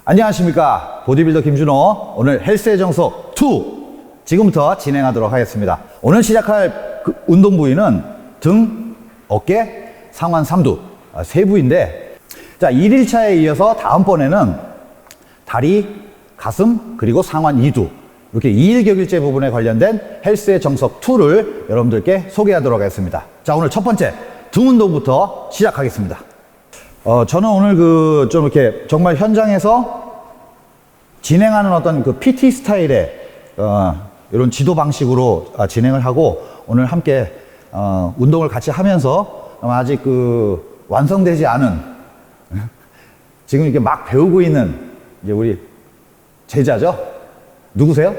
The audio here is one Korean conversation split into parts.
안녕하십니까, 보디빌더 김준호. 오늘 헬스의 정석 2 지금부터 진행하도록 하겠습니다. 오늘 시작할 운동 부위는 등, 어깨, 상완 3두 세 부위인데, 자, 1일차에 이어서 다음번에는 다리, 가슴, 그리고 상완 2두 이렇게 2일 격일제 부분에 관련된 헬스의 정석 2를 여러분들께 소개하도록 하겠습니다. 자, 오늘 첫 번째 등 운동부터 시작하겠습니다. 저는 오늘 좀 이렇게 정말 현장에서 진행하는 어떤 그 PT 스타일의 이런 지도 방식으로 진행을 하고, 오늘 함께 운동을 같이 하면서 아직 완성되지 않은 지금 이렇게 막 배우고 있는 이제 우리 제자죠? 누구세요?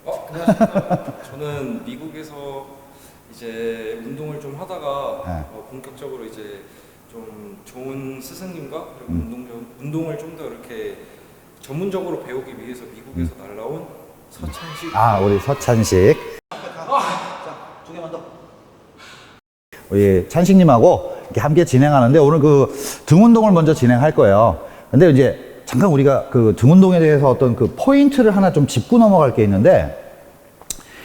안녕하십니까. 저는 미국에서 이제 운동을 좀 하다가 네. 본격적으로 이제 좀 좋은 스승님과 그리고 운동을 좀 더 이렇게 전문적으로 배우기 위해서 미국에서 날라온 서찬식. 우리 서찬식. 자, 두 개만 더. 우리 찬식님하고 이렇게 함께 진행하는데, 오늘 등 운동을 먼저 진행할 거예요. 근데 이제 잠깐 우리가 등 운동에 대해서 어떤 포인트를 하나 좀 짚고 넘어갈 게 있는데,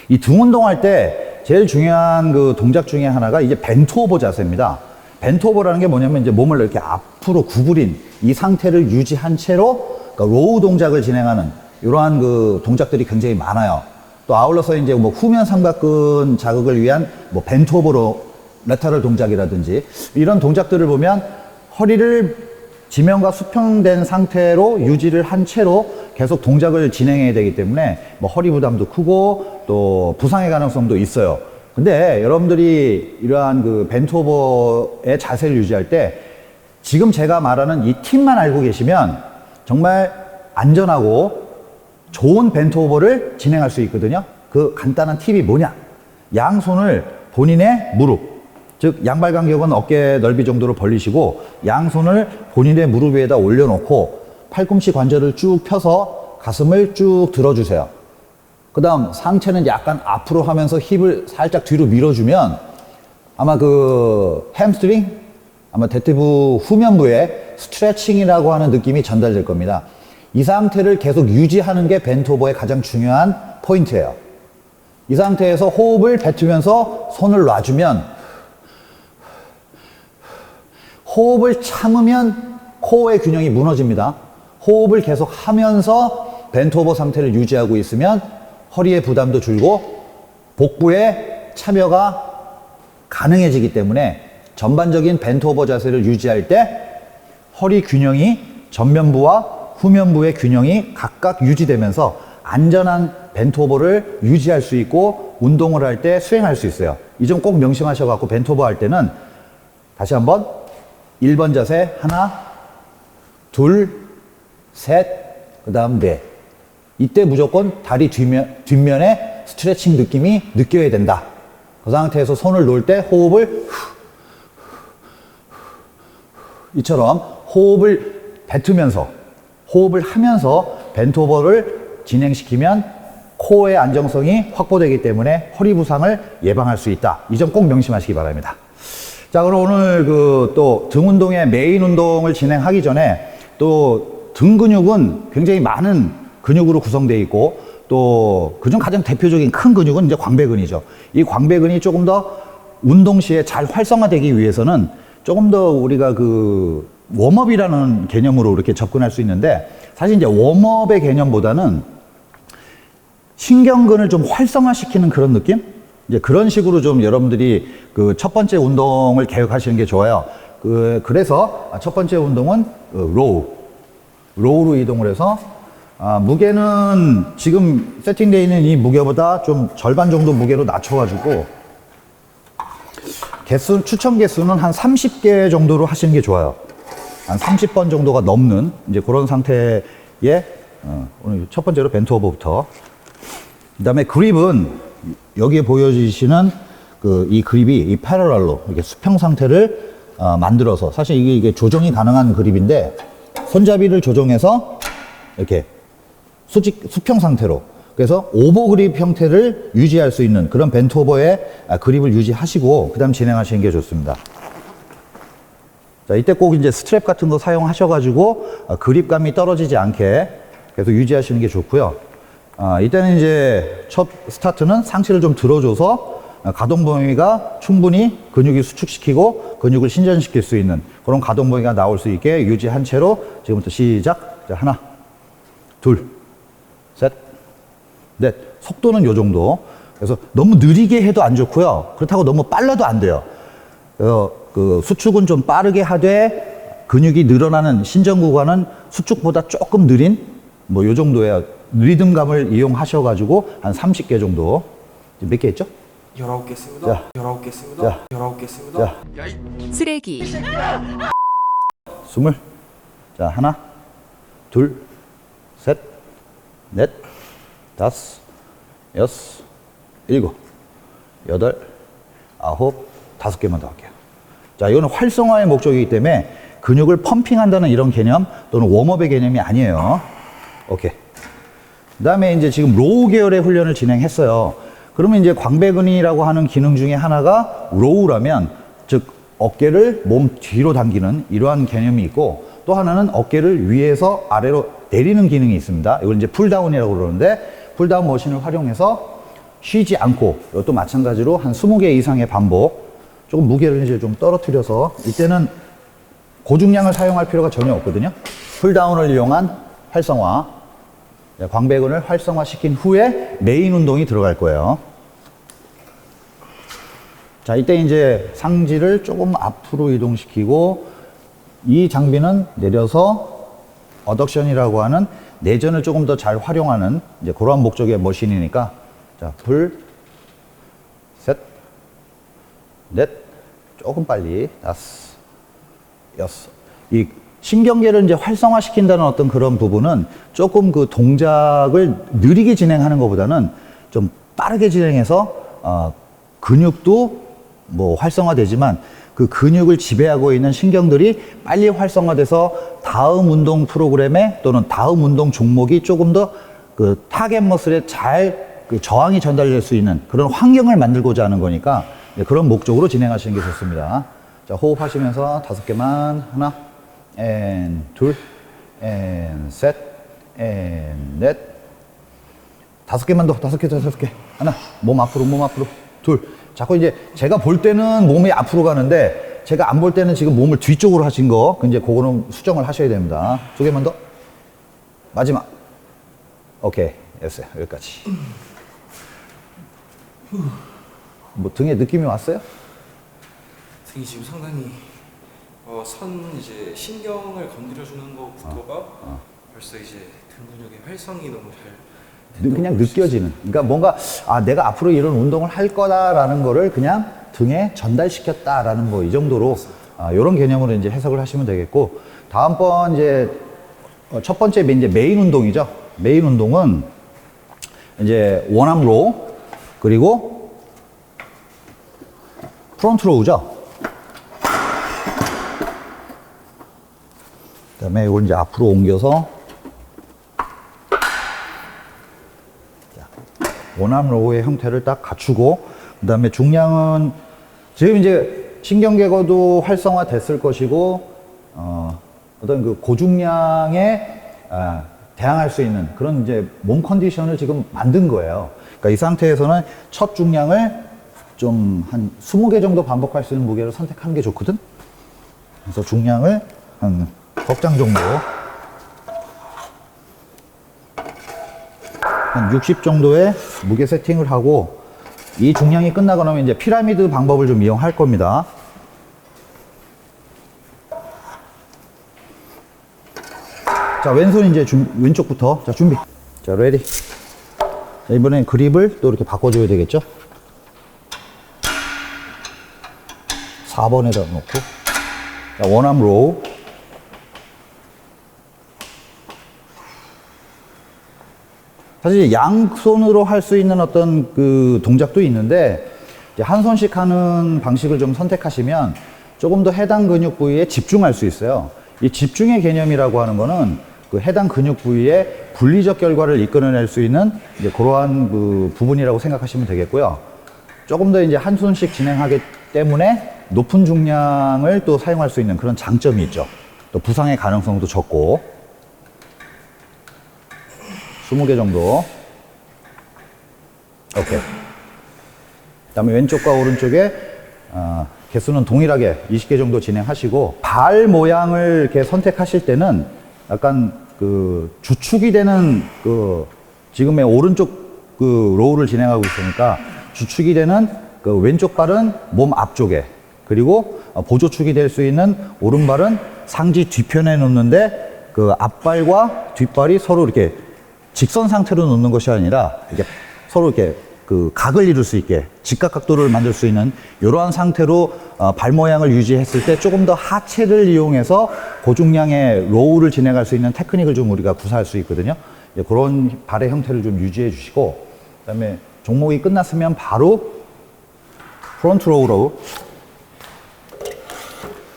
이 등 운동할 때 제일 중요한 동작 중에 하나가 이제 벤트 오버 자세입니다. 벤트 오버라는 게 뭐냐면, 이제 몸을 이렇게 앞으로 구부린 이 상태를 유지한 채로 로우 동작을 진행하는 이러한 동작들이 굉장히 많아요. 또 아울러서 이제 후면 삼각근 자극을 위한 벤트 오버로 레터럴 동작이라든지 이런 동작들을 보면 허리를 지면과 수평된 상태로 유지를 한 채로 계속 동작을 진행해야 되기 때문에 허리 부담도 크고 또 부상의 가능성도 있어요. 근데 여러분들이 이러한 벤트 오버의 자세를 유지할 때 지금 제가 말하는 이 팁만 알고 계시면 정말 안전하고 좋은 벤트 오버를 진행할 수 있거든요. 그 간단한 팁이 뭐냐? 양손을 본인의 무릎, 즉 양발 간격은 어깨 넓이 정도로 벌리시고, 양손을 본인의 무릎 위에다 올려놓고 팔꿈치 관절을 쭉 펴서 가슴을 쭉 들어주세요. 그 다음 상체는 약간 앞으로 하면서 힙을 살짝 뒤로 밀어주면 아마 햄스트링, 아마 대퇴부 후면부의 스트레칭이라고 하는 느낌이 전달될 겁니다. 이 상태를 계속 유지하는 게 벤트 오버의 가장 중요한 포인트예요. 이 상태에서 호흡을 뱉으면서 손을 놔주면, 호흡을 참으면 코어의 균형이 무너집니다. 호흡을 계속 하면서 벤트 오버 상태를 유지하고 있으면 허리의 부담도 줄고 복부의 참여가 가능해지기 때문에 전반적인 벤트 오버 자세를 유지할 때 허리 균형이 전면부와 후면부의 균형이 각각 유지되면서 안전한 벤트 오버를 유지할 수 있고 운동을 할 때 수행할 수 있어요. 이 점 꼭 명심하셔갖고 벤트 오버 할 때는 다시 한번 1번 자세 하나, 둘, 셋, 그 다음 넷. 이때 무조건 다리 뒷면에 스트레칭 느낌이 느껴야 된다. 그 상태에서 손을 놓을 때 호흡을 이처럼 호흡을 뱉으면서, 호흡을 하면서 벤트 오버를 진행시키면 코어의 안정성이 확보되기 때문에 허리 부상을 예방할 수 있다. 이 점 꼭 명심하시기 바랍니다. 자, 그럼 오늘 또 등 운동의 메인 운동을 진행하기 전에 또 등 근육은 굉장히 많은 근육으로 구성되어 있고, 또 그중 가장 대표적인 큰 근육은 이제 광배근이죠. 이 광배근이 조금 더 운동 시에 잘 활성화되기 위해서는 조금 더 우리가 웜업이라는 개념으로 이렇게 접근할 수 있는데, 사실 이제 웜업의 개념보다는 신경근을 좀 활성화시키는 그런 느낌? 이제 그런 식으로 좀 여러분들이 첫 번째 운동을 계획하시는 게 좋아요. 그래서 첫 번째 운동은 로우로 이동을 해서, 무게는 지금 세팅되어 있는 이 무게보다 좀 절반 정도 무게로 낮춰가지고, 추천 개수는 한 30개 정도로 하시는 게 좋아요. 한 30번 정도가 넘는 이제 그런 상태의 오늘 첫 번째로 벤트 오버부터. 그 다음에 그립은 여기에 보여주시는 이 그립이 이 패러럴로 이렇게 수평 상태를 만들어서, 사실 이게 조정이 가능한 그립인데, 손잡이를 조정해서 이렇게 수평 상태로, 그래서 오버 그립 형태를 유지할 수 있는 그런 벤트 오버의 그립을 유지하시고 그 다음 진행하시는 게 좋습니다. 자, 이때 꼭 이제 스트랩 같은 거 사용하셔가지고 그립감이 떨어지지 않게 계속 유지하시는 게 좋고요. 이때는 이제 첫 스타트는 상체를 좀 들어줘서 가동 범위가 충분히 근육이 수축시키고 근육을 신전시킬 수 있는 그런 가동 범위가 나올 수 있게 유지한 채로 지금부터 시작. 자, 하나, 둘, 셋, 넷. 속도는 요 정도. 그래서 너무 느리게 해도 안 좋고요. 그렇다고 너무 빨라도 안 돼요. 그 수축은 좀 빠르게 하되 근육이 늘어나는 신전 구간은 수축보다 조금 느린 뭐 요 정도의 리듬감을 이용하셔가지고 한 30개 정도. 몇 개 했죠? 19개 했습니다. 자. 19개 했습니다. 자. 19개 했습니다. 자, 쓰레기 20. 자, 하나, 둘, 셋, 넷, 다섯, 여섯, 일곱, 여덟, 아홉, 5개만 더 할게요. 자, 이거는 활성화의 목적이기 때문에 근육을 펌핑한다는 이런 개념 또는 웜업의 개념이 아니에요. 오케이. 그 다음에 이제 지금 로우 계열의 훈련을 진행했어요. 그러면 이제 광배근이라고 하는 기능 중에 하나가 로우라면, 즉, 어깨를 몸 뒤로 당기는 이러한 개념이 있고, 또 하나는 어깨를 위에서 아래로 내리는 기능이 있습니다. 이걸 이제 풀다운이라고 그러는데, 풀다운 머신을 활용해서 쉬지 않고, 이것도 마찬가지로 한 20개 이상의 반복, 조금 무게를 이제 좀 떨어뜨려서, 이때는 고중량을 사용할 필요가 전혀 없거든요. 풀다운을 이용한 활성화, 광배근을 활성화시킨 후에 메인 운동이 들어갈 거예요. 자, 이때 이제 상지를 조금 앞으로 이동시키고, 이 장비는 내려서 어덕션이라고 하는 내전을 조금 더 잘 활용하는 이제 그러한 목적의 머신이니까, 자, 둘, 셋, 넷, 조금 빨리, 다섯, 여섯. 이 신경계를 이제 활성화시킨다는 어떤 그런 부분은 조금 그 동작을 느리게 진행하는 것보다는 좀 빠르게 진행해서 근육도 뭐 활성화되지만 그 근육을 지배하고 있는 신경들이 빨리 활성화돼서 다음 운동 프로그램에 또는 다음 운동 종목이 조금 더 그 타겟 머슬에 잘 그 저항이 전달될 수 있는 그런 환경을 만들고자 하는 거니까 그런 목적으로 진행하시는 게 좋습니다. 자, 호흡하시면서 5개만. 하나, 앤 둘, 앤 셋, 앤 넷. 5개만 더. 5개. 하나, 몸 앞으로. 둘. 자꾸 이제 제가 볼 때는 몸이 앞으로 가는데 제가 안 볼 때는 지금 몸을 뒤쪽으로 하신 거, 이제 그거는 수정을 하셔야 됩니다. 2개만 더. 마지막. 오케이. 됐어요. 여기까지. 뭐 등에 느낌이 왔어요? 등이 지금 상당히 이제 신경을 건드려주는 것부터가 벌써 이제 등 근육의 활성이 너무 잘 그냥 느껴지는. 그러니까 뭔가 내가 앞으로 이런 운동을 할 거다라는 거를 그냥 등에 전달시켰다라는 뭐 이 정도로 이런 개념으로 이제 해석을 하시면 되겠고, 다음번 이제 첫 번째 이제 메인 운동이죠. 메인 운동은 이제 원암 로우 그리고 프론트 로우죠. 그다음에 이걸 이제 앞으로 옮겨서 원암 로우의 형태를 딱 갖추고, 그 다음에 중량은 지금 이제 신경계거도 활성화됐을 것이고, 어떤 그 고중량에 대항할 수 있는 그런 이제 몸 컨디션을 지금 만든 거예요. 그러니까 이 상태에서는 첫 중량을 좀 한 20개 정도 반복할 수 있는 무게를 선택하는 게 좋거든. 그래서 중량을 한 10장 정도, 한 60 정도의 무게 세팅을 하고, 이 중량이 끝나고 나면 이제 피라미드 방법을 좀 이용할 겁니다. 자, 왼손 이제 왼쪽부터. 자, 준비. 자, 레디. 자, 이번엔 그립을 또 이렇게 바꿔줘야 되겠죠? 4번에다 놓고. 자, 원암 로우. 사실 양손으로 할 수 있는 어떤 그 동작도 있는데, 이제 한 손씩 하는 방식을 좀 선택하시면 조금 더 해당 근육 부위에 집중할 수 있어요. 이 집중의 개념이라고 하는 거는 그 해당 근육 부위의 분리적 결과를 이끌어낼 수 있는 이제 그러한 그 부분이라고 생각하시면 되겠고요. 조금 더 이제 한 손씩 진행하게 때문에 높은 중량을 또 사용할 수 있는 그런 장점이 있죠. 또 부상의 가능성도 적고. 20개 정도. 오케이. 그다음에 왼쪽과 오른쪽에 개수는 동일하게 20개 정도 진행하시고, 발 모양을 이렇게 선택하실 때는 약간 그 주축이 되는 그 지금의 오른쪽 그 로우를 진행하고 있으니까 주축이 되는 그 왼쪽 발은 몸 앞쪽에, 그리고 보조축이 될 수 있는 오른발은 상지 뒤편에 놓는데, 그 앞발과 뒷발이 서로 이렇게 직선 상태로 놓는 것이 아니라 이렇게 서로 이렇게 그 각을 이룰 수 있게 직각 각도를 만들 수 있는 이러한 상태로 발 모양을 유지했을 때 조금 더 하체를 이용해서 고중량의 로우를 진행할 수 있는 테크닉을 좀 우리가 구사할 수 있거든요. 그런 발의 형태를 좀 유지해 주시고, 그다음에 종목이 끝났으면 바로 프론트 로우로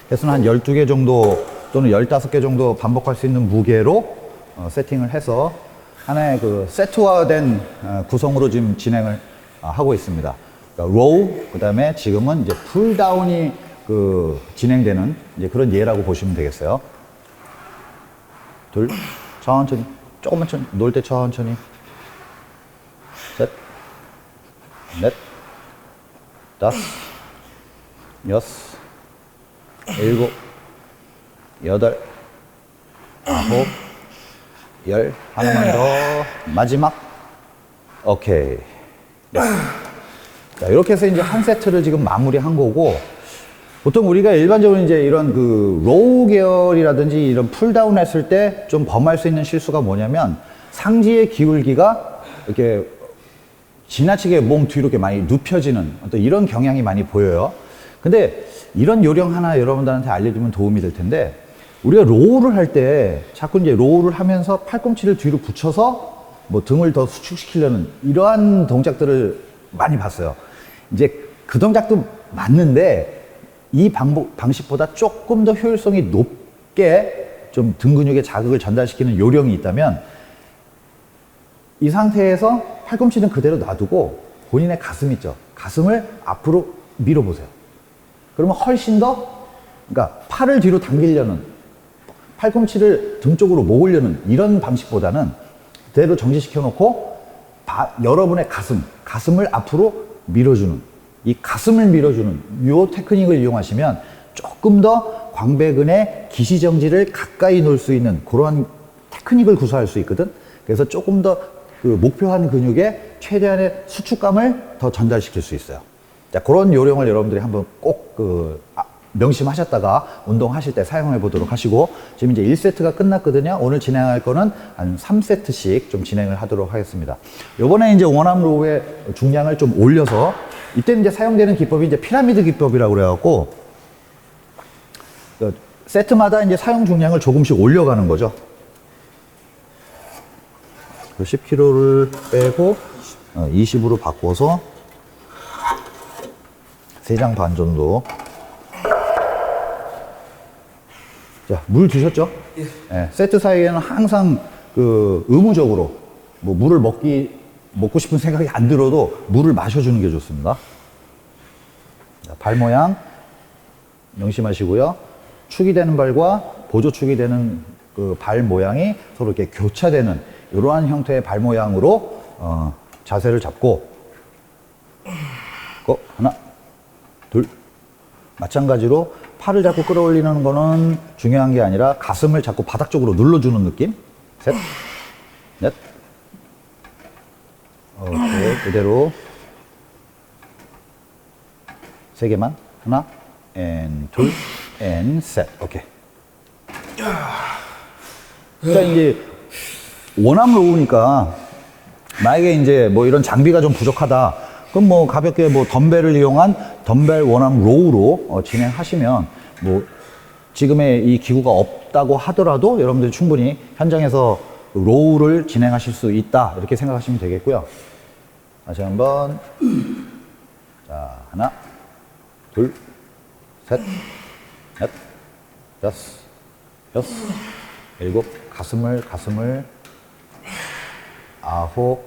개수는 한 12개 정도 또는 15개 정도 반복할 수 있는 무게로 세팅을 해서 하나의 그 세트화된 구성으로 지금 진행을 하고 있습니다. 그러니까 로우, 그 다음에 지금은 이제 풀다운이 그 진행되는 이제 그런 예라고 보시면 되겠어요. 둘, 천천히, 조금만 천천히, 놓을 때 천천히. 셋, 넷, 다섯, 여섯, 일곱, 여덟, 아홉, 열. 하나만 더. 마지막. 오케이. 네. 자, 이렇게 해서 이제 한 세트를 지금 마무리한 거고, 보통 우리가 일반적으로 이제 이런 그 로우 계열이라든지 이런 풀다운 했을 때 좀 범할 수 있는 실수가 뭐냐면, 상지의 기울기가 이렇게 지나치게 몸 뒤로 이렇게 많이 눕혀지는 어떤 이런 경향이 많이 보여요. 근데 이런 요령 하나 여러분들한테 알려주면 도움이 될 텐데, 우리가 로우를 할 때 자꾸 이제 로우를 하면서 팔꿈치를 뒤로 붙여서 뭐 등을 더 수축시키려는 이러한 동작들을 많이 봤어요. 이제 그 동작도 맞는데 이 방식보다 조금 더 효율성이 높게 좀 등 근육에 자극을 전달시키는 요령이 있다면, 이 상태에서 팔꿈치는 그대로 놔두고 본인의 가슴 있죠. 가슴을 앞으로 밀어보세요. 그러면 훨씬 더, 그러니까 팔을 뒤로 당기려는, 팔꿈치를 등 쪽으로 모으려는 이런 방식보다는 그대로 정지시켜 놓고 여러분의 가슴을 앞으로 밀어주는, 이 가슴을 밀어주는 이 테크닉을 이용하시면 조금 더 광배근의 기시정지를 가까이 놓을 수 있는 그러한 테크닉을 구사할 수 있거든. 그래서 조금 더 그 목표한 근육에 최대한의 수축감을 더 전달시킬 수 있어요. 자, 그런 요령을 여러분들이 한번 꼭 명심하셨다가 운동하실 때 사용해 보도록 하시고, 지금 이제 1세트가 끝났거든요. 오늘 진행할 거는 한 3세트씩 좀 진행을 하도록 하겠습니다. 요번에 이제 원암 로우의 중량을 좀 올려서, 이때 이제 사용되는 기법이 이제 피라미드 기법이라고 그래갖고, 세트마다 이제 사용 중량을 조금씩 올려가는 거죠. 10kg를 빼고 20으로 바꿔서 3장 반 정도. 자, 물 드셨죠? 예. 네, 세트 사이에는 항상 그 의무적으로 뭐 물을 먹고 싶은 생각이 안 들어도 물을 마셔주는 게 좋습니다. 자, 발 모양 명심하시고요. 축이 되는 발과 보조축이 되는 그 발 모양이 서로 이렇게 교차되는 이러한 형태의 발 모양으로 자세를 잡고, 하나, 둘. 마찬가지로 팔을 자꾸 끌어올리는 거는 중요한 게 아니라 가슴을 자꾸 바닥 쪽으로 눌러주는 느낌. 셋, 넷. 오케이, 그대로 3개만. 하나, 둘, 셋. 오케이. 자, 이제 원암 로우니까 만약에 이제 뭐 이런 장비가 좀 부족하다, 그럼 뭐 가볍게 뭐 덤벨을 이용한 덤벨 원암 로우로 진행하시면, 뭐 지금의 이 기구가 없다고 하더라도 여러분들이 충분히 현장에서 로우를 진행하실 수 있다, 이렇게 생각하시면 되겠고요. 다시 한번. 자, 하나, 둘, 셋, 넷, 다섯, 여섯, 일곱. 가슴을 아홉,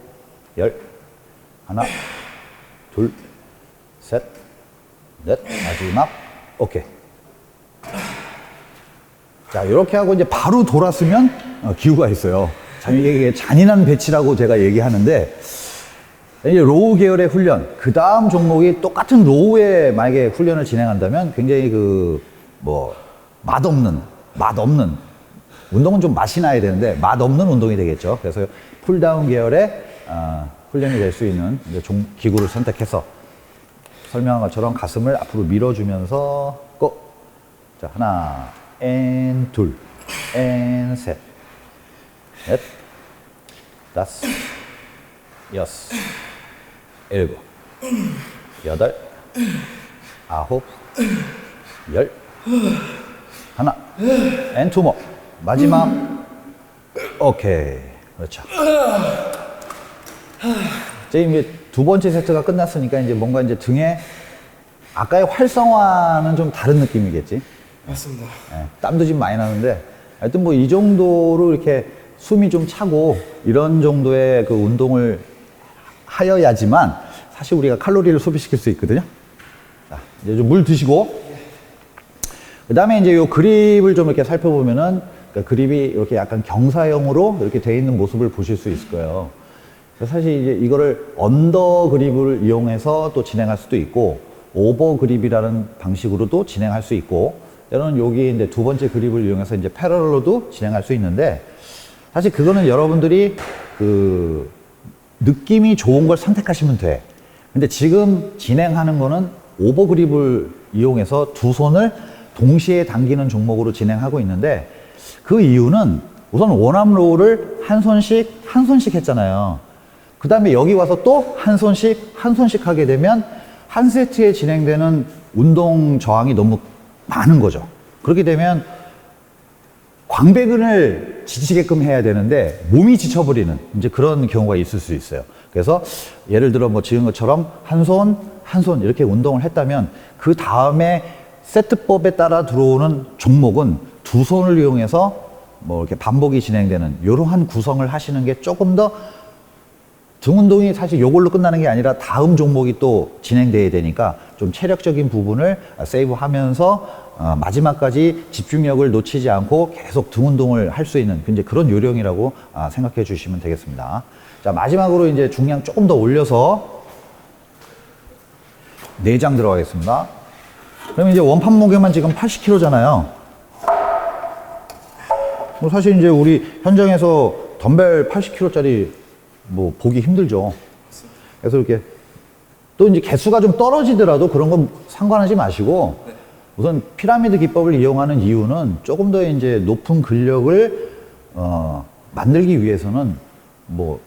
열. 하나, 둘, 셋, 넷, 마지막. 오케이. 자, 이렇게 하고 이제 바로 돌았으면 기후가 있어요. 참 이게 잔인한 배치라고 제가 얘기하는데, 이제 로우 계열의 훈련, 그 다음 종목이 똑같은 로우에 만약에 훈련을 진행한다면 굉장히 맛없는, 운동은 좀 맛이 나야 되는데 맛없는 운동이 되겠죠. 그래서 풀다운 계열의 훈련이 될 수 있는 이제 기구를 선택해서 설명한 것처럼 가슴을 앞으로 밀어주면서 고! 자, 하나, 둘, 셋, 넷, 다섯, 여섯, 일곱, 여덟, 아홉, 열, 하나, 투모, 마지막, 오케이, 그렇죠. 이제 두 번째 세트가 끝났으니까 이제 뭔가 이제 등에 아까의 활성화는 좀 다른 느낌이겠지. 맞습니다. 예, 땀도 좀 많이 나는데 하여튼 뭐 이 정도로 이렇게 숨이 좀 차고 이런 정도의 그 운동을 하여야지만 사실 우리가 칼로리를 소비시킬 수 있거든요. 자, 이제 좀 물 드시고 그 다음에 이제 요 그립을 좀 이렇게 살펴보면은 그러니까 그립이 이렇게 약간 경사형으로 이렇게 돼 있는 모습을 보실 수 있을 거예요. 그래서 사실 이제 이거를 언더 그립을 이용해서 또 진행할 수도 있고 오버 그립이라는 방식으로도 진행할 수 있고 때로는 여기 이제 두 번째 그립을 이용해서 이제 패러럴로도 진행할 수 있는데 사실 그거는 여러분들이 그 느낌이 좋은 걸 선택하시면 돼. 근데 지금 진행하는 거는 오버 그립을 이용해서 두 손을 동시에 당기는 종목으로 진행하고 있는데 그 이유는 우선 원암 로우를 한 손씩 했잖아요. 그 다음에 여기 와서 또 한 손씩 하게 되면 한 세트에 진행되는 운동 저항이 너무 많은 거죠. 그렇게 되면 광배근을 지치게끔 해야 되는데 몸이 지쳐버리는 이제 그런 경우가 있을 수 있어요. 그래서 예를 들어 뭐 지금 것처럼 한 손 이렇게 운동을 했다면 그 다음에 세트법에 따라 들어오는 종목은 두 손을 이용해서 뭐 이렇게 반복이 진행되는 이러한 구성을 하시는 게 조금 더 등 운동이 사실 이걸로 끝나는 게 아니라 다음 종목이 또 진행돼야 되니까 좀 체력적인 부분을 세이브하면서 마지막까지 집중력을 놓치지 않고 계속 등 운동을 할 수 있는 이제 그런 요령이라고 생각해 주시면 되겠습니다. 자, 마지막으로 이제 중량 조금 더 올려서 내장 들어가겠습니다. 그럼 이제 원판 무게만 지금 80kg잖아요. 뭐 사실 이제 우리 현장에서 덤벨 80kg짜리 뭐 보기 힘들죠. 그래서 이렇게 또 이제 개수가 좀 떨어지더라도 그런 건 상관하지 마시고 우선 피라미드 기법을 이용하는 이유는 조금 더 이제 높은 근력을 만들기 위해서는 뭐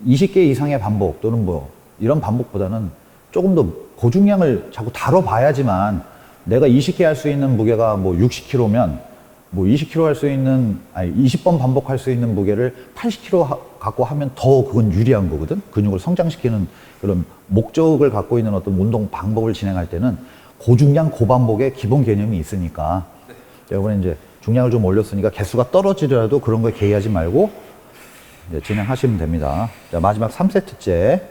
20개 이상의 반복 또는 뭐 이런 반복보다는 조금 더 고중량을 자꾸 다뤄봐야지만 내가 20개 할 수 있는 무게가 뭐 60kg면 뭐 20kg 할 수 있는, 20번 반복할 수 있는 무게를 80kg 갖고 하면 더 그건 유리한 거거든? 근육을 성장시키는 그런 목적을 갖고 있는 어떤 운동 방법을 진행할 때는 고중량, 고반복의 기본 개념이 있으니까. 네. 이번에 이제 중량을 좀 올렸으니까 개수가 떨어지더라도 그런 거에 개의하지 말고 이제 진행하시면 됩니다. 자, 마지막 3세트째.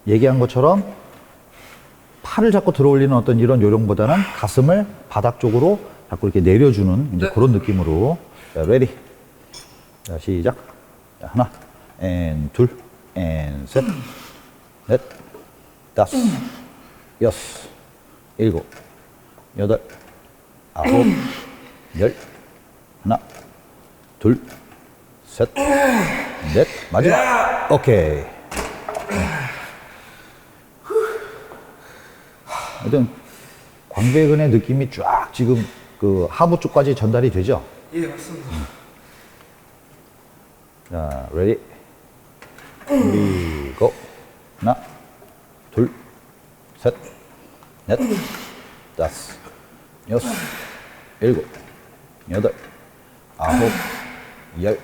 얘기한 것처럼 팔을 자꾸 들어 올리는 어떤 이런 요령보다는 가슴을 바닥 쪽으로 자꾸 이렇게 내려주는 이제 그런 느낌으로. 자, 레디. 자, 시작. 자, 하나, 둘, 셋, 넷, 다섯, 여섯, 일곱, 여덟, 아홉, 열, 하나, 둘, 셋, 넷, 마지막. 오케이. 하여튼 광배근의 느낌이 쫙 지금 그 하부 쪽까지 전달이 되죠? 예, 맞습니다. 자, 레디. 그리고 하나, 둘, 셋, 넷, 다섯, 여섯, 일곱, 여덟, 아홉, 열,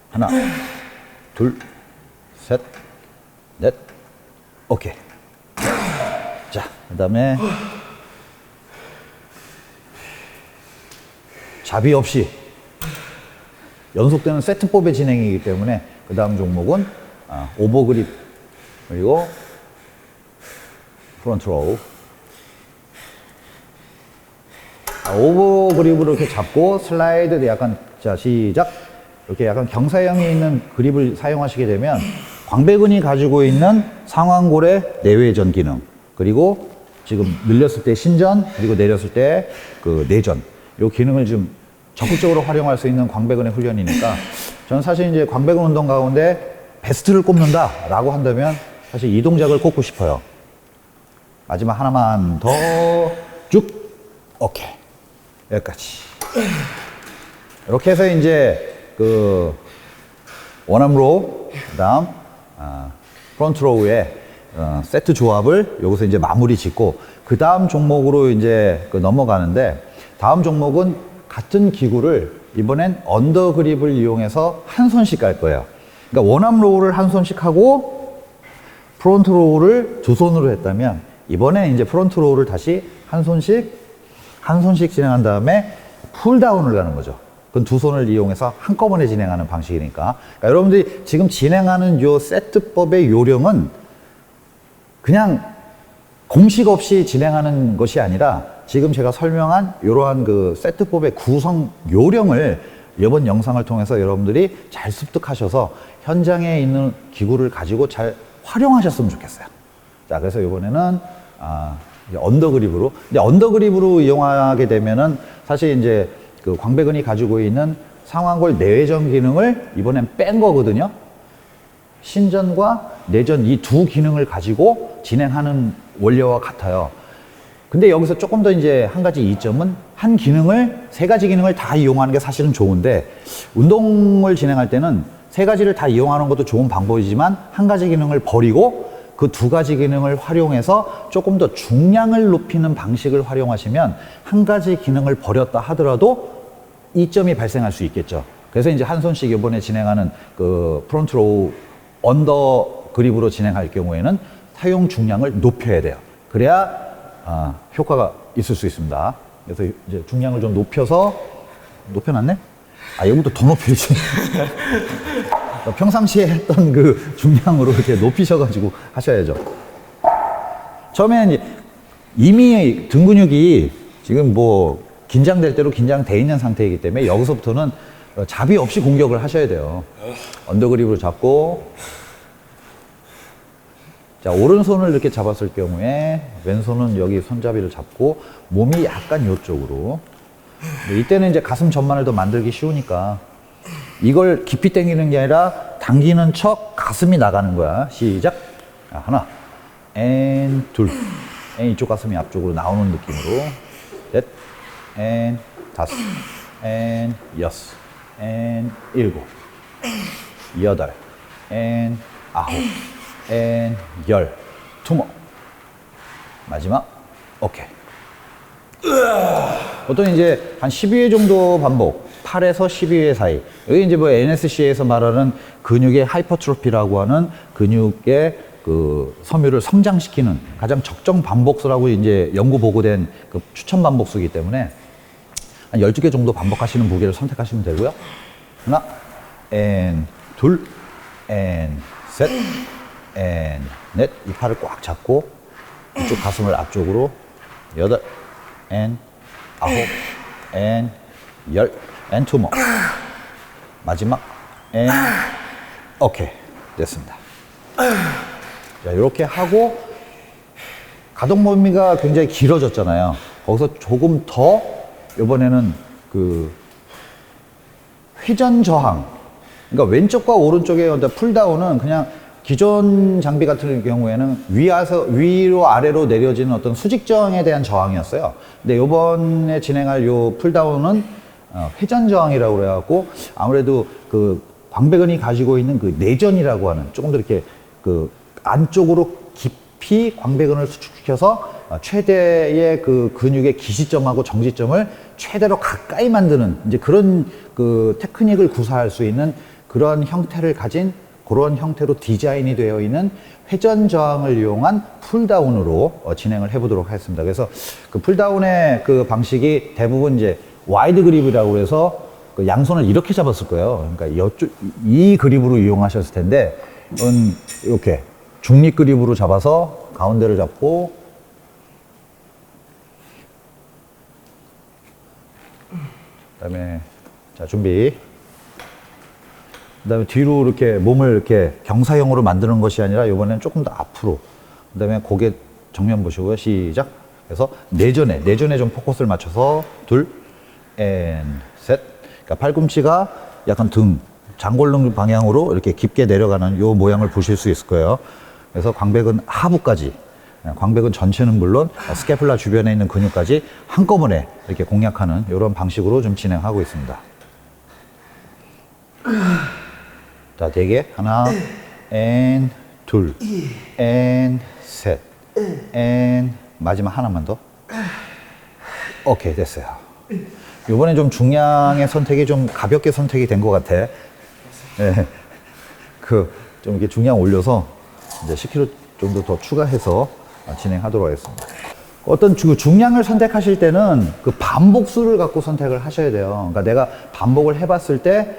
하나, 둘, 셋, 넷, 오케이. 자, 그 다음에 자비 없이 연속되는 세트법의 진행이기 때문에 그 다음 종목은 오버그립 그리고 프론트 로우. 오버 그립으로 이렇게 잡고 슬라이드 약간, 자, 시작. 이렇게 약간 경사형이 있는 그립을 사용하시게 되면 광배근이 가지고 있는 상완골의 내외전 기능, 그리고 지금 늘렸을 때 신전, 그리고 내렸을 때 그 내전, 이 기능을 좀 적극적으로 활용할 수 있는 광배근의 훈련이니까 저는 사실 이제 광배근 운동 가운데 베스트를 꼽는다라고 한다면 사실 이 동작을 꼽고 싶어요. 마지막 하나만 더 쭉. 오케이. 여기까지. 이렇게 해서 이제 그 원암 로우, 그다음 프론트 로우의 세트 조합을 여기서 이제 마무리 짓고 그 다음 종목으로 이제 넘어가는데, 다음 종목은 같은 기구를 이번엔 언더 그립을 이용해서 한 손씩 갈 거예요. 그러니까 원암 로우를 한 손씩 하고 프론트 로우를 두 손으로 했다면 이번에 이제 프론트 로우를 다시 한 손씩 진행한 다음에 풀다운을 가는 거죠. 그건 두 손을 이용해서 한꺼번에 진행하는 방식이니까. 그러니까 여러분들이 지금 진행하는 요 세트법의 요령은 그냥 공식 없이 진행하는 것이 아니라 지금 제가 설명한 이러한 그 세트법의 구성 요령을 이번 영상을 통해서 여러분들이 잘 습득하셔서 현장에 있는 기구를 가지고 잘 활용하셨으면 좋겠어요. 자, 그래서 이번에는 언더그립으로. 근데 언더그립으로 이용하게 되면은 사실 이제 그 광배근이 가지고 있는 상완골 내외전 기능을 이번엔 뺀 거거든요. 신전과 내전 이 두 기능을 가지고 진행하는 원리와 같아요. 근데 여기서 조금 더 이제 한 가지 이점은 한 기능을, 세 가지 기능을 다 이용하는 게 사실은 좋은데, 운동을 진행할 때는 세 가지를 다 이용하는 것도 좋은 방법이지만 한 가지 기능을 버리고 그 두 가지 기능을 활용해서 조금 더 중량을 높이는 방식을 활용하시면 한 가지 기능을 버렸다 하더라도 이점이 발생할 수 있겠죠. 그래서 이제 한 손씩 이번에 진행하는 그 프론트 로우 언더 그립으로 진행할 경우에는 사용 중량을 높여야 돼요. 그래야 효과가 있을 수 있습니다. 그래서 이제 중량을 좀 높여놨네? 여기부터 더 높여야지. 평상시에 했던 그 중량으로 이렇게 높이셔가지고 하셔야죠. 처음에는 이미 등 근육이 지금 뭐 긴장될 대로 긴장돼 있는 상태이기 때문에 여기서부터는 자비 없이 공격을 하셔야 돼요. 언더그립으로 잡고, 자, 오른손을 이렇게 잡았을 경우에 왼손은 여기 손잡이를 잡고 몸이 약간 이쪽으로. 이때는 이제 가슴 전만을 더 만들기 쉬우니까 이걸 깊이 당기는 게 아니라 당기는 척 가슴이 나가는 거야. 시작. 하나, 둘, 이쪽 가슴이 앞쪽으로 나오는 느낌으로, 넷, 다섯, 여섯, 일곱, 여덟, 아홉, 열, 투모. 마지막, 오케이. 보통 이제 한 12회 정도 반복, 8에서 12회 사이. 여기 이제 뭐 NSC에서 말하는 근육의 하이퍼트로피라고 하는 근육의 그 섬유를 성장시키는 가장 적정 반복수라고 이제 연구 보고된 그 추천 반복수이기 때문에 한 12개 정도 반복하시는 무게를 선택하시면 되고요. 하나, 둘, 셋, 넷. 이 팔을 꽉 잡고 이쪽 가슴을 앞쪽으로, 여덟, 아홉, 열, 투모. 마지막, 오케이. 됐습니다. 자, 이렇게 하고 가동 범위가 굉장히 길어졌잖아요. 거기서 조금 더 이번에는 그 회전 저항, 그러니까 왼쪽과 오른쪽의 풀다운은 그냥 기존 장비 같은 경우에는 위로 아래로 내려지는 어떤 수직 저항에 대한 저항이었어요. 근데 이번에 진행할 요 풀다운은 회전 저항이라고 그래갖고 아무래도 그 광배근이 가지고 있는 그 내전이라고 하는 조금 더 이렇게 그 안쪽으로 깊이 광배근을 수축시켜서 최대의 그 근육의 기시점하고 정지점을 최대로 가까이 만드는 이제 그런 그 테크닉을 구사할 수 있는 그런 형태를 가진, 그런 형태로 디자인이 되어 있는 회전 저항을 이용한 풀다운으로 진행을 해보도록 하겠습니다. 그래서 그 풀다운의 그 방식이 대부분 이제 와이드 그립이라고 해서 그 양손을 이렇게 잡았을 거예요. 그러니까 이 그립으로 이용하셨을 텐데, 이렇게 중립 그립으로 잡아서 가운데를 잡고 그다음에 자 준비. 그다음에 뒤로 이렇게 몸을 이렇게 경사형으로 만드는 것이 아니라 이번에는 조금 더 앞으로. 그다음에 고개 정면 보시고요. 시작. 그래서 내전에 좀 포커스를 맞춰서 둘, 셋. 그러니까 팔꿈치가 약간 등, 장골릉 방향으로 이렇게 깊게 내려가는 이 모양을 보실 수 있을 거예요. 그래서 광배근 하부까지, 광배근 전체는 물론 스캐플라 주변에 있는 근육까지 한꺼번에 이렇게 공략하는 이런 방식으로 좀 진행하고 있습니다. 자, 4개. 하나, 둘, 셋, 마지막 하나만 더. 오케이, 됐어요. 이번엔 좀 중량의 선택이 좀 가볍게 선택이 된 것 같아. 네. 좀 이렇게 중량 올려서 이제 10kg 정도 더 추가해서 진행하도록 하겠습니다. 어떤 중량을 선택하실 때는 그 반복수를 갖고 선택을 하셔야 돼요. 그러니까 내가 반복을 해봤을 때,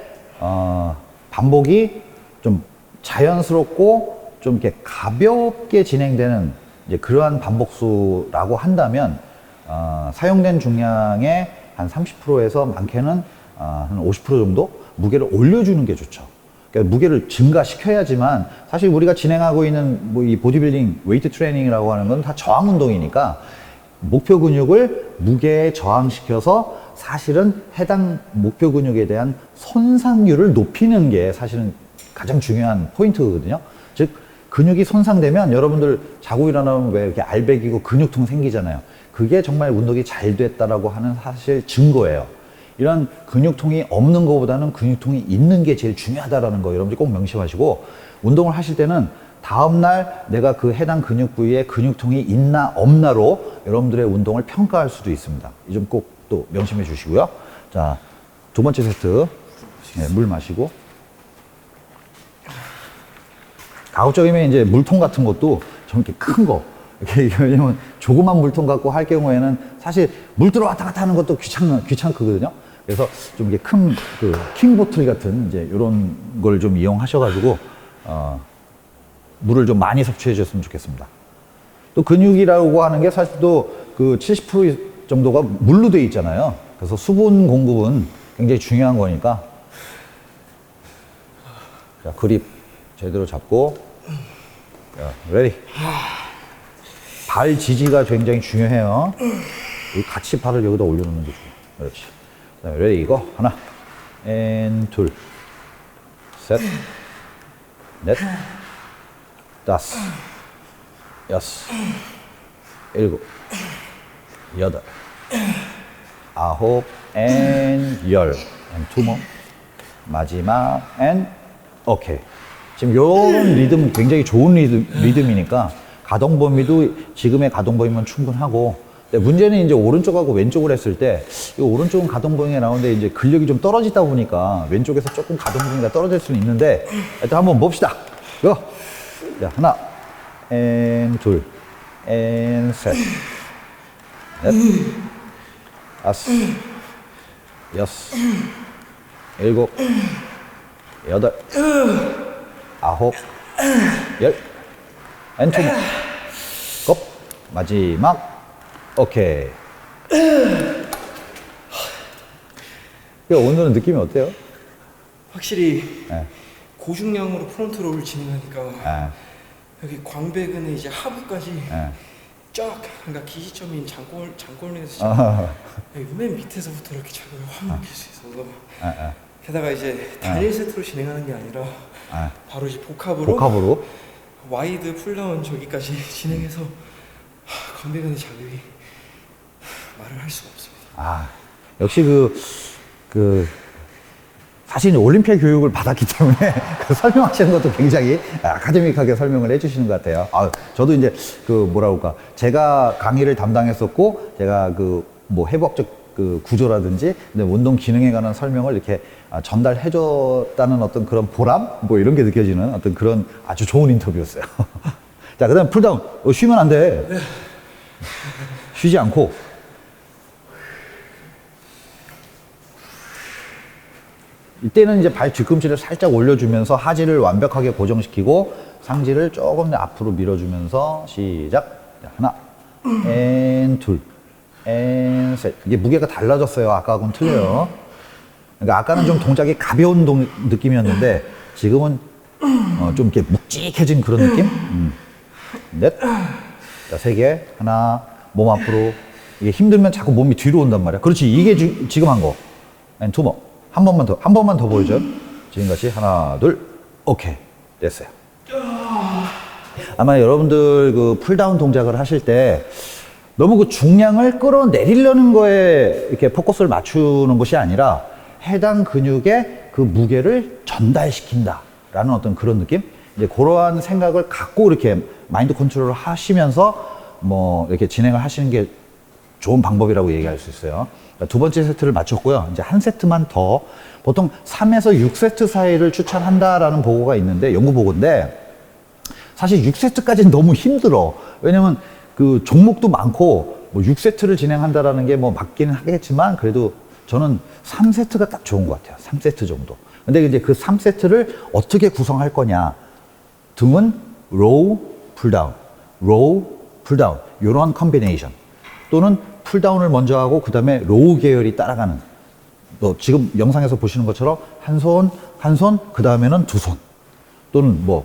반복이 좀 자연스럽고 좀 이렇게 가볍게 진행되는 이제 그러한 반복수라고 한다면, 사용된 중량의 한 30%에서 많게는 한 50% 정도 무게를 올려주는 게 좋죠. 그러니까 무게를 증가시켜야지만 사실 우리가 진행하고 있는 뭐 이 보디빌딩 웨이트 트레이닝이라고 하는 건 다 저항 운동이니까 목표 근육을 무게에 저항시켜서 사실은 해당 목표 근육에 대한 손상률을 높이는 게 사실은 가장 중요한 포인트거든요. 즉 근육이 손상되면 여러분들 자고 일어나면 왜 이렇게 알배기고 근육통 생기잖아요. 그게 정말 운동이 잘 됐다라고 하는 사실 증거예요. 이런 근육통이 없는 것보다는 근육통이 있는 게 제일 중요하다라는 거 여러분들 꼭 명심하시고, 운동을 하실 때는 다음날 내가 그 해당 근육 부위에 근육통이 있나 없나로 여러분들의 운동을 평가할 수도 있습니다. 이 점 꼭 또 명심해 주시고요. 자, 두 번째 세트. 네, 물 마시고. 가급적이면 이제 물통 같은 것도 저렇게 큰 거. 왜냐면 조그만 물통 갖고 할 경우에는 사실 물 들어 왔다 갔다 하는 것도 귀찮거든요. 그래서 좀 이게 큰 킹보틀 같은 이제 이런 걸 좀 이용하셔가지고 물을 좀 많이 섭취해 주셨으면 좋겠습니다. 또 근육이라고 하는 게 사실 또 그 70% 정도가 물로 되어 있잖아요. 그래서 수분 공급은 굉장히 중요한 거니까. 자, 그립 제대로 잡고. 자, 레디. 발 지지가 굉장히 중요해요. 같이 발을 여기다 올려놓는 게 좋아요. 그렇지. 그 다음에 레디 이거 하나, 둘, 셋, 넷, 다섯, 여섯, 일곱, 여덟, 아홉, 열, two more. 마지막, 오케이. 지금 요런 리듬 굉장히 좋은 리듬이니까 가동 범위도 지금의 가동 범위면 충분하고, 근데 문제는 이제 오른쪽하고 왼쪽을 했을 때, 이 오른쪽은 가동 범위가 나오는데 이제 근력이 좀 떨어지다 보니까 왼쪽에서 조금 가동 범위가 떨어질 수는 있는데, 일단 한번 봅시다. 고! 자, 하나, 둘, 셋, 넷, 다섯, 여섯, 일곱, 여덟, 아홉, 열, 엔투, kop, 마지막, 오케이. 오늘은 느낌이 어때요? 확실히 네. 고중량으로 프론트롤을 진행하니까 네. 여기 광배근의 이제 하부까지 네. 쫙, 그러니까 기시점인 장골면에서 맨 밑에서부터 이렇게 자극을 확 느낄 수 있어서, 게다가 이제 단일 세트로 진행하는 게 아니라 바로 이제 복합으로 와이드 풀다운 저기까지 진행해서 광배근의 자극이 말을 할 수가 없습니다. 역시 사실 올림피아 교육을 받았기 때문에 설명하시는 것도 굉장히 아카데믹하게 설명을 해주시는 것 같아요. 저도 이제 제가 강의를 담당했었고, 제가 뭐 해부학적 구조라든지 운동 기능에 관한 설명을 이렇게 전달해줬다는 어떤 그런 보람? 뭐 이런 게 느껴지는 어떤 그런 아주 좋은 인터뷰였어요. 자, 그 다음 풀다운. 쉬면 안 돼. 네. 쉬지 않고. 이때는 이제 발 뒤꿈치를 살짝 올려주면서 하지를 완벽하게 고정시키고 상지를 조금 더 앞으로 밀어주면서 시작. 자, 하나, 둘, 셋. 이게 무게가 달라졌어요. 아까하고는 틀려요. 그러니까 아까는 좀 동작이 가벼운 느낌이었는데 지금은 좀 이렇게 묵직해진 그런 느낌? 넷. 자, 세 개. 하나, 몸 앞으로. 이게 힘들면 자꾸 몸이 뒤로 온단 말이야. 그렇지. 이게 지금 한 거. 앤 투 모. 한 번만 더 보여줘. 지금같이 하나, 둘. 오케이. 됐어요. 아마 여러분들 그 풀다운 동작을 하실 때 너무 그 중량을 끌어내리려는 거에 이렇게 포커스를 맞추는 것이 아니라 해당 근육의 그 무게를 전달시킨다라는 어떤 그런 느낌? 이제 그러한 생각을 갖고 이렇게 마인드 컨트롤을 하시면서 뭐 이렇게 진행을 하시는 게 좋은 방법이라고 얘기할 수 있어요. 두 번째 세트를 마쳤고요. 이제 한 세트만 더, 보통 3에서 6세트 사이를 추천한다라는 보고가 있는데, 연구 보고인데, 사실 6세트까지는 너무 힘들어. 왜냐면 그 종목도 많고, 뭐 6세트를 진행한다라는 게 뭐 맞기는 하겠지만, 그래도 저는 3세트가 딱 좋은 것 같아요. 3세트 정도. 근데 이제 그 3세트를 어떻게 구성할 거냐. 등은 로우, 풀다운, 로우, 풀다운. 요런 컨비네이션. 또는 풀다운을 먼저 하고 그 다음에 로우 계열이 따라가는, 뭐 지금 영상에서 보시는 것처럼 한 손, 그 다음에는 두 손, 또는 뭐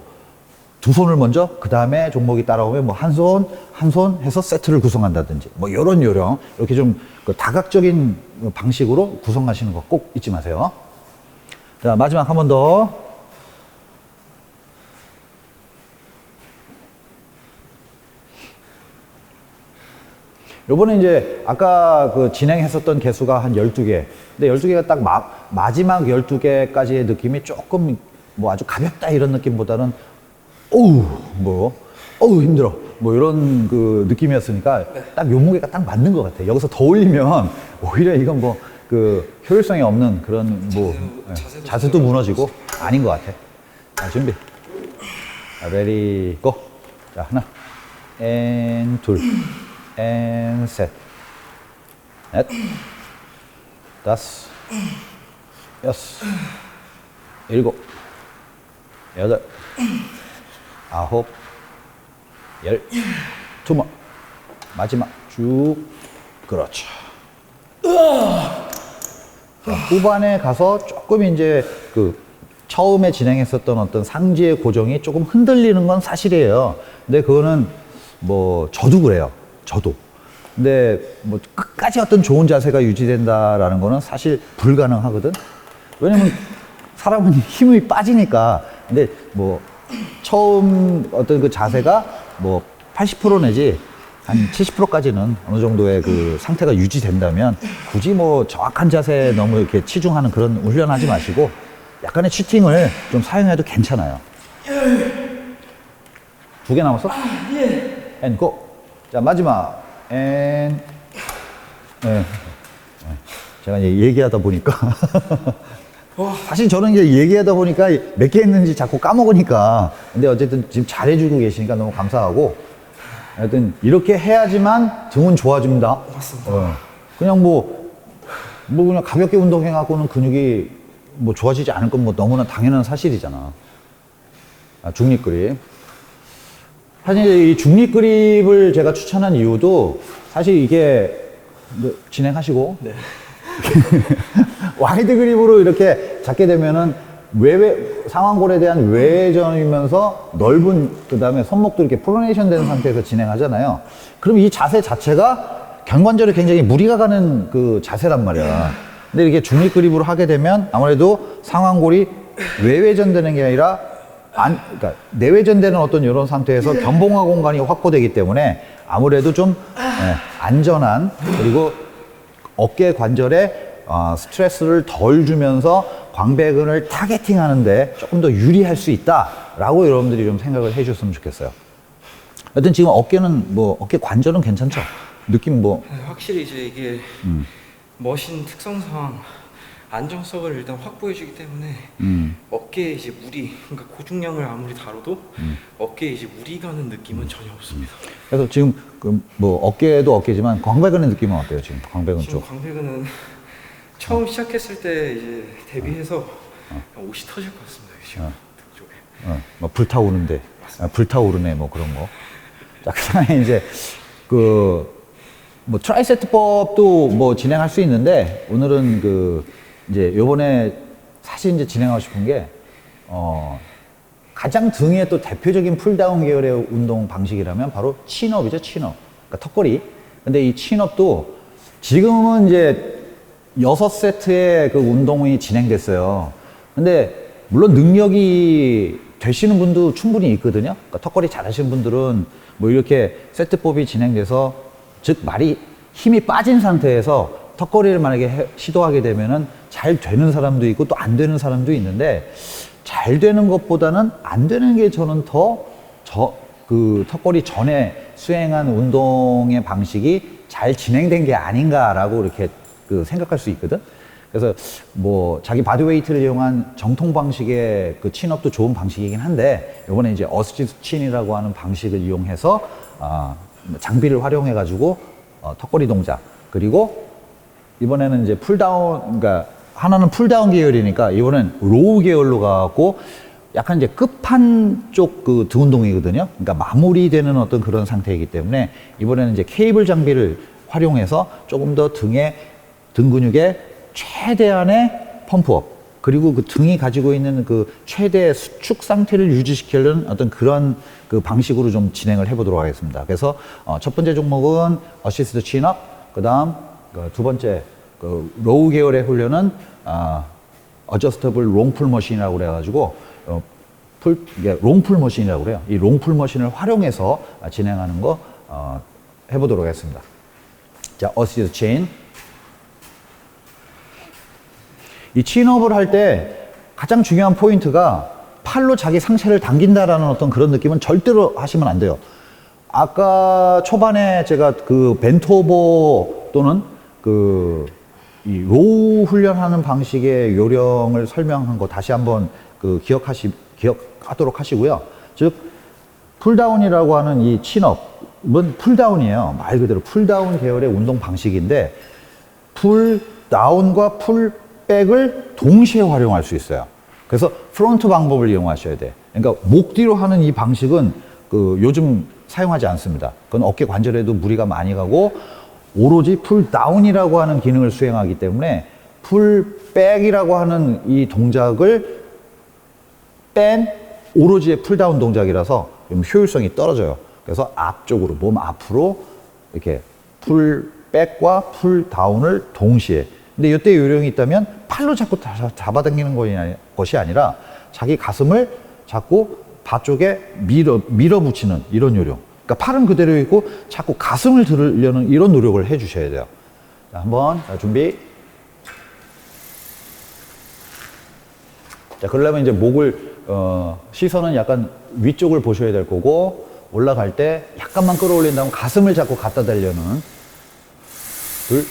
두 손을 먼저 그 다음에 종목이 따라오면 뭐 한 손 해서 세트를 구성한다든지 뭐 요런 요령, 이렇게 좀 그 다각적인 방식으로 구성하시는 거 꼭 잊지 마세요. 자, 마지막 한 번 더. 요번에 이제 아까 그 진행했었던 개수가 한 12개. 근데 12개가 딱 마지막 12개까지의 느낌이 조금 뭐 아주 가볍다 이런 느낌보다는 어우 힘들어. 뭐 이런 그 느낌이었으니까 딱 요 무게가 딱 맞는 것 같아. 여기서 더 올리면 오히려 이건 뭐 그 효율성이 없는 그런 뭐 자세도 무너지고 아닌 것 같아. 자, 준비. 자, 레디 고. 자, 하나, 둘. 셋, 넷, 다섯, 여섯, 일곱, 여덟, 아홉, 열, 투머. 마지막 쭉. 그렇죠. 자, 후반에 가서 조금 이제 그 처음에 진행했었던 어떤 상지의 고정이 조금 흔들리는 건 사실이에요. 근데 그거는 뭐 저도 그래요. 저도. 근데 뭐 끝까지 어떤 좋은 자세가 유지된다라는 거는 사실 불가능하거든. 왜냐면 사람은 힘이 빠지니까. 근데 뭐 처음 어떤 그 자세가 뭐 80% 내지 한 70%까지는 어느 정도의 그 상태가 유지된다면 굳이 뭐 정확한 자세에 너무 이렇게 치중하는 그런 훈련하지 마시고 약간의 치팅을 좀 사용해도 괜찮아요. 2개 남았어? 예. 앤 고. 자, 마지막. 제가 이제 얘기하다 보니까. 사실 저는 이제 얘기하다 보니까 몇 개 했는지 자꾸 까먹으니까. 근데 어쨌든 지금 잘해주고 계시니까 너무 감사하고. 하여튼 이렇게 해야지만 등은 좋아집니다. 맞습니다. 그냥 뭐 그냥 가볍게 운동해갖고는 근육이 뭐 좋아지지 않을 건 뭐 너무나 당연한 사실이잖아. 중립 그립. 사실 이 중립 그립을 제가 추천한 이유도 사실 이게 진행하시고 네. 와이드 그립으로 이렇게 잡게 되면은 상완골에 대한 외회전이면서 넓은 그 다음에 손목도 이렇게 프로네이션 된 상태에서 진행하잖아요. 그럼 이 자세 자체가 경관절에 굉장히 무리가 가는 그 자세란 말이야. 근데 이렇게 중립 그립으로 하게 되면 아무래도 상완골이 외회전되는 게 아니라 그러니까 내외전되는 어떤 이런 상태에서 견봉화 공간이 확보되기 때문에 아무래도 좀 안전한, 그리고 어깨 관절에 스트레스를 덜 주면서 광배근을 타겟팅 하는데 조금 더 유리할 수 있다라고 여러분들이 좀 생각을 해 주셨으면 좋겠어요. 하여튼 지금 어깨는 뭐 어깨 관절은 괜찮죠? 느낌 뭐 네, 확실히 이제 이게 머신 특성상 안정성을 일단 확보해주기 때문에 어깨에 이제 무리, 그러니까 고중량을 아무리 다뤄도 어깨에 이제 무리 가는 느낌은 전혀 없습니다. 그래서 지금 그 뭐 어깨도 어깨지만 광배근의 느낌은 어때요? 지금 광배근 지금 쪽? 광배근은 처음 시작했을 때 이제 데뷔해서 그냥 옷이 터질 것 같습니다. 지금 등 쪽에. 뭐 불타오르는데, 불타오르네, 뭐 그런 거. 자, 그 다음에 이제, 뭐 트라이세트법도 뭐 진행할 수 있는데, 오늘은 이제 요번에 사실 이제 진행하고 싶은 게, 가장 등의 또 대표적인 풀다운 계열의 운동 방식이라면 바로 친업이죠, 친업. 그러니까 턱걸이. 근데 이 친업도 지금은 이제 6세트의 그 운동이 진행됐어요. 근데 물론 능력이 되시는 분도 충분히 있거든요. 그러니까 턱걸이 잘하시는 분들은 뭐 이렇게 세트법이 진행돼서 즉 말이 힘이 빠진 상태에서 턱걸이를 만약에 시도하게 되면은 잘 되는 사람도 있고 또 안 되는 사람도 있는데 잘 되는 것보다는 안 되는 게 저는 그 턱걸이 전에 수행한 운동의 방식이 잘 진행된 게 아닌가라고 이렇게 생각할 수 있거든. 그래서 뭐 자기 바디웨이트를 이용한 정통 방식의 그 친업도 좋은 방식이긴 한데 이번에 이제 어시스트 친이라고 하는 방식을 이용해서 장비를 활용해 가지고 턱걸이 동작 그리고 이번에는 이제 풀다운 그러니까 하나는 풀다운 계열이니까 이번엔 로우 계열로 가고 약간 이제 끝판 쪽 그 등 운동이거든요. 그러니까 마무리되는 어떤 그런 상태이기 때문에 이번에는 이제 케이블 장비를 활용해서 조금 더 등 근육의 최대한의 펌프업 그리고 그 등이 가지고 있는 그 최대 수축 상태를 유지시키려는 어떤 그런 그 방식으로 좀 진행을 해보도록 하겠습니다. 그래서 첫 번째 종목은 어시스트 친업, 그다음 두 번째 그 로우 계열의 훈련은 어저스터블 롱풀 머신이라고 그래가지고 이게 롱풀 머신이라고 그래요. 이 롱풀 머신을 활용해서 진행하는 거 해보도록 하겠습니다. 자, 어시스트 체인. 이 친업을 할 때 가장 중요한 포인트가 팔로 자기 상체를 당긴다라는 어떤 그런 느낌은 절대로 하시면 안 돼요. 아까 초반에 제가 그 벤토버 또는 이 로우 훈련하는 방식의 요령을 설명한 거 다시 한번 기억하도록 하시고요. 즉, 풀다운이라고 하는 이 친업은 풀다운이에요. 말 그대로 풀다운 계열의 운동 방식인데, 풀다운과 풀백을 동시에 활용할 수 있어요. 그래서 프론트 방법을 이용하셔야 돼. 그러니까 목 뒤로 하는 이 방식은 요즘 사용하지 않습니다. 그건 어깨 관절에도 무리가 많이 가고, 오로지 풀다운이라고 하는 기능을 수행하기 때문에 풀백이라고 하는 이 동작을 뺀 오로지의 풀다운 동작이라서 좀 효율성이 떨어져요. 그래서 앞쪽으로, 몸 앞으로 이렇게 풀백과 풀다운을 동시에. 근데 이때 요령이 있다면 팔로 자꾸 잡아당기는 것이 아니라 자기 가슴을 자꾸 바 쪽에 밀어붙이는 이런 요령. 그러니까 팔은 그대로 있고 자꾸 가슴을 들으려는 이런 노력을 해 주셔야 돼요. 자, 한번 준비. 자, 그러려면 이제 목을 시선은 약간 위쪽을 보셔야 될 거고 올라갈 때 약간만 끌어올린 다음 가슴을 자꾸 갖다 대려는 둘,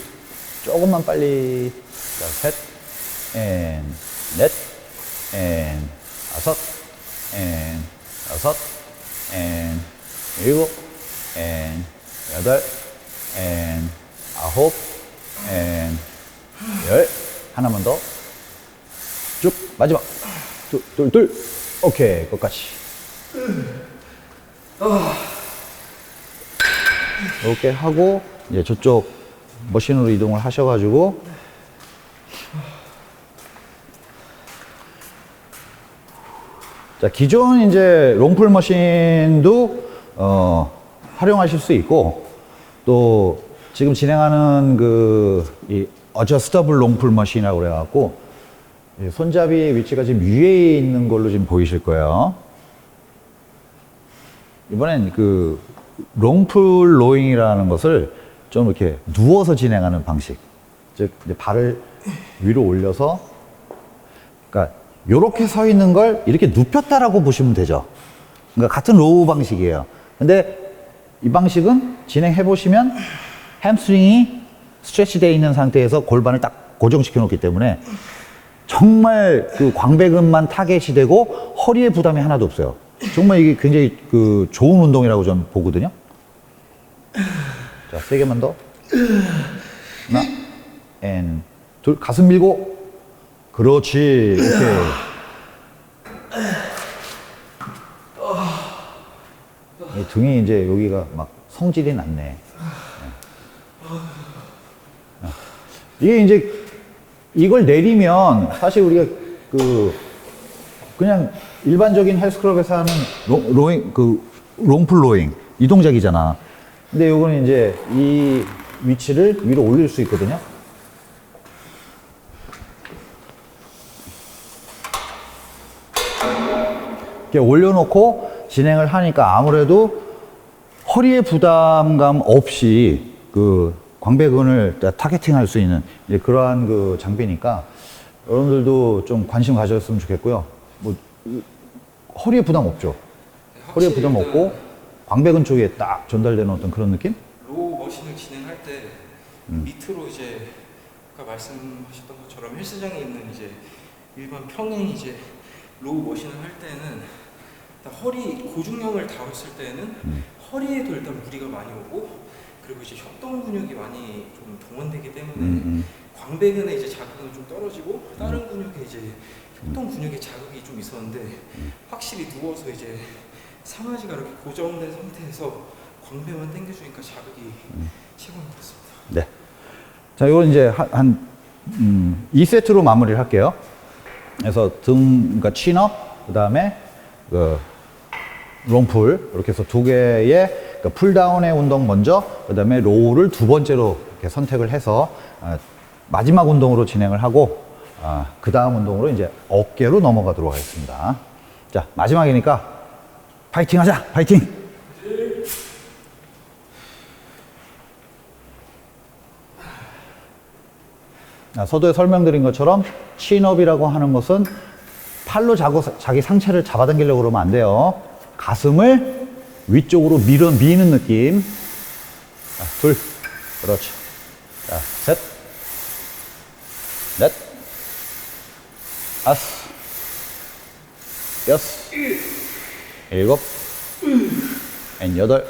조금만 빨리. 자, 셋, 넷, 다섯, 여섯, 일곱, 여덟, 아홉, 열. 하나만 더. 쭉. 마지막. 둘. 오케이. 끝까지. 이렇게 하고, 이제 저쪽 머신으로 이동을 하셔가지고, 자, 기존 이제 롱풀 머신도 활용하실 수 있고 또 지금 진행하는 이 어저스터블 롱풀 머신이라고 그래갖고 손잡이 위치가 지금 위에 있는 걸로 지금 보이실 거예요. 이번엔 그 롱풀 로잉이라는 것을 좀 이렇게 누워서 진행하는 방식. 즉 이제 발을 위로 올려서 그러니까 요렇게 서 있는 걸 이렇게 눕혔다라고 보시면 되죠. 그러니까 같은 로우 방식이에요. 근데 이 방식은 진행해 보시면 햄스트링이 스트레치 되어 있는 상태에서 골반을 딱 고정시켜 놓기 때문에 정말 그 광배근만 타겟이 되고 허리에 부담이 하나도 없어요. 정말 이게 굉장히 좋은 운동이라고 저는 보거든요. 자, 세 개만 더. 하나, 둘, 가슴 밀고 그렇지. 오케이. 이 등이 이제 여기가 막 성질이 났네. 이게 이제 이걸 내리면 사실 우리가 그냥 일반적인 헬스클럽에서 하는 롱풀 로잉 이 동작이잖아. 근데 요거는 이제 이 위치를 위로 올릴 수 있거든요. 이렇게 올려놓고 진행을 하니까 아무래도 허리에 부담감 없이 그 광배근을 타겟팅 할 수 있는 이제 그러한 그 장비니까 여러분들도 좀 관심 가졌으면 좋겠고요. 뭐 허리에 부담 없죠. 허리에 부담 없고 광배근 쪽에 딱 전달되는 어떤 그런 느낌? 로우 머신을 진행할 때 밑으로 이제 아까 말씀하셨던 것처럼 헬스장에 있는 이제 일반 평행 이제 로우 머신을 할 때는 일단 허리 고중량을 다뤘을 때는 허리에도 일단 무리가 많이 오고 그리고 이제 협동 근육이 많이 좀 동원되기 때문에 광배근에 이제 자극은 좀 떨어지고 다른 근육에 이제 협동 근육에 자극이 좀 있었는데 확실히 누워서 이제 상하지가 이렇게 고정된 상태에서 광배만 당겨주니까 자극이 최고인 것 같습니다. 네. 자, 이건 이제 한 2세트로 마무리를 할게요. 그래서 그러니까 친업, 그 다음에 그 롱풀 이렇게 해서 두 개의 그러니까 풀다운의 운동 먼저, 그 다음에 로우를 두 번째로 이렇게 선택을 해서 마지막 운동으로 진행을 하고 그 다음 운동으로 이제 어깨로 넘어가도록 하겠습니다. 자, 마지막이니까 파이팅 하자! 파이팅! 서두에 설명드린 것처럼 친업이라고 하는 것은 팔로 자기 상체를 잡아당기려고 그러면 안 돼요. 가슴을 위쪽으로 미는 느낌. 자, 둘. 그렇지. 자, 셋. 넷. 다섯. 여섯. 일곱. 앤 여덟.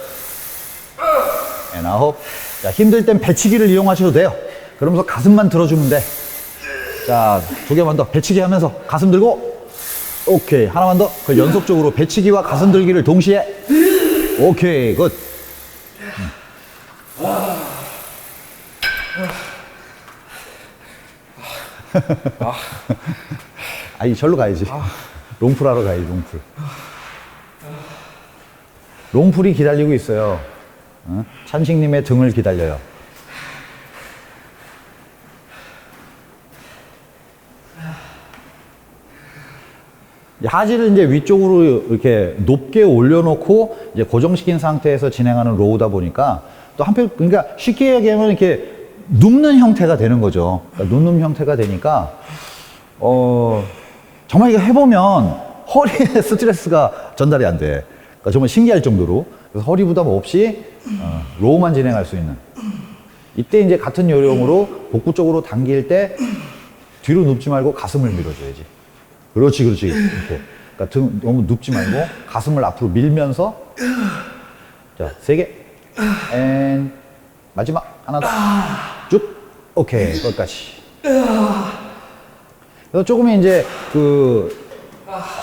앤 아홉. 자, 힘들 땐 배치기를 이용하셔도 돼요. 그러면서 가슴만 들어주면 돼. 자, 두 개만 더. 배치기 하면서 가슴 들고. 오케이. 하나만 더. 그 연속적으로 배치기와 가슴 들기를 동시에. 오케이. 굿. 아니, 절로 가야지. 롱풀 하러 가야지, 롱풀. 롱풀이 기다리고 있어요. 찬식님의 등을 기다려요. 하지를 이제 위쪽으로 이렇게 높게 올려놓고 이제 고정시킨 상태에서 진행하는 로우다 보니까 또 한편, 그러니까 쉽게 얘기하면 이렇게 눕는 형태가 되는 거죠. 그러니까 눕는 형태가 되니까, 정말 이거 해보면 허리에 스트레스가 전달이 안 돼. 그러니까 정말 신기할 정도로. 그래서 허리 부담 없이 로우만 진행할 수 있는. 이때 이제 같은 요령으로 복부 쪽으로 당길 때 뒤로 눕지 말고 가슴을 밀어줘야지. 그렇지, 그렇지. 이렇게. 그러니까 등 너무 눕지 말고 가슴을 앞으로 밀면서. 자, 세 개. 앤 마지막 하나 더. 쭉. 오케이. 거기까지. 그래서 조금 이제 그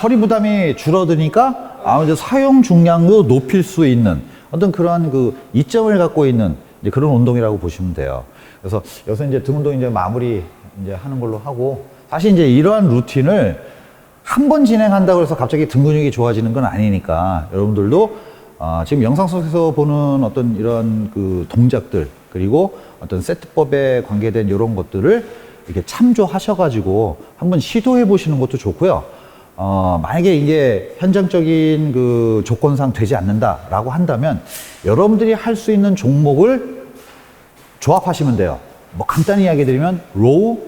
허리 부담이 줄어드니까 아무래도 사용 중량도 높일 수 있는 어떤 그러한 그 이점을 갖고 있는 이제 그런 운동이라고 보시면 돼요. 그래서 여기서 이제 등 운동 이제 마무리 이제 하는 걸로 하고, 사실 이제 이러한 루틴을 한 번 진행한다고 해서 갑자기 등 근육이 좋아지는 건 아니니까 여러분들도 지금 영상 속에서 보는 어떤 이런 그 동작들, 그리고 어떤 세트법에 관계된 이런 것들을 이렇게 참조하셔가지고 한번 시도해 보시는 것도 좋고요. 만약에 이게 현장적인 그 조건상 되지 않는다라고 한다면 여러분들이 할 수 있는 종목을 조합하시면 돼요. 뭐 간단히 이야기 드리면 로우,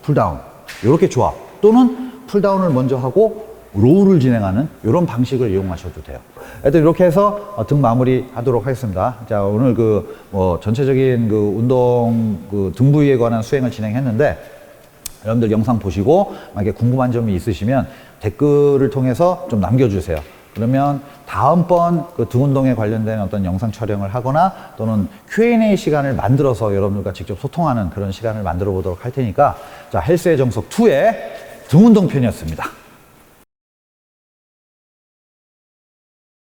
풀다운 이렇게 조합, 또는 풀다운을 먼저 하고 로우를 진행하는 이런 방식을 이용하셔도 돼요. 하여튼 이렇게 해서 등 마무리 하도록 하겠습니다. 자, 오늘 전체적인 운동 등 부위에 관한 수행을 진행했는데, 여러분들 영상 보시고 만약에 궁금한 점이 있으시면 댓글을 통해서 좀 남겨주세요. 그러면 다음번 등 운동에 관련된 어떤 영상 촬영을 하거나 또는 Q&A 시간을 만들어서 여러분들과 직접 소통하는 그런 시간을 만들어 보도록 할 테니까, 자, 헬스의 정석 2에 등 운동 편이었습니다.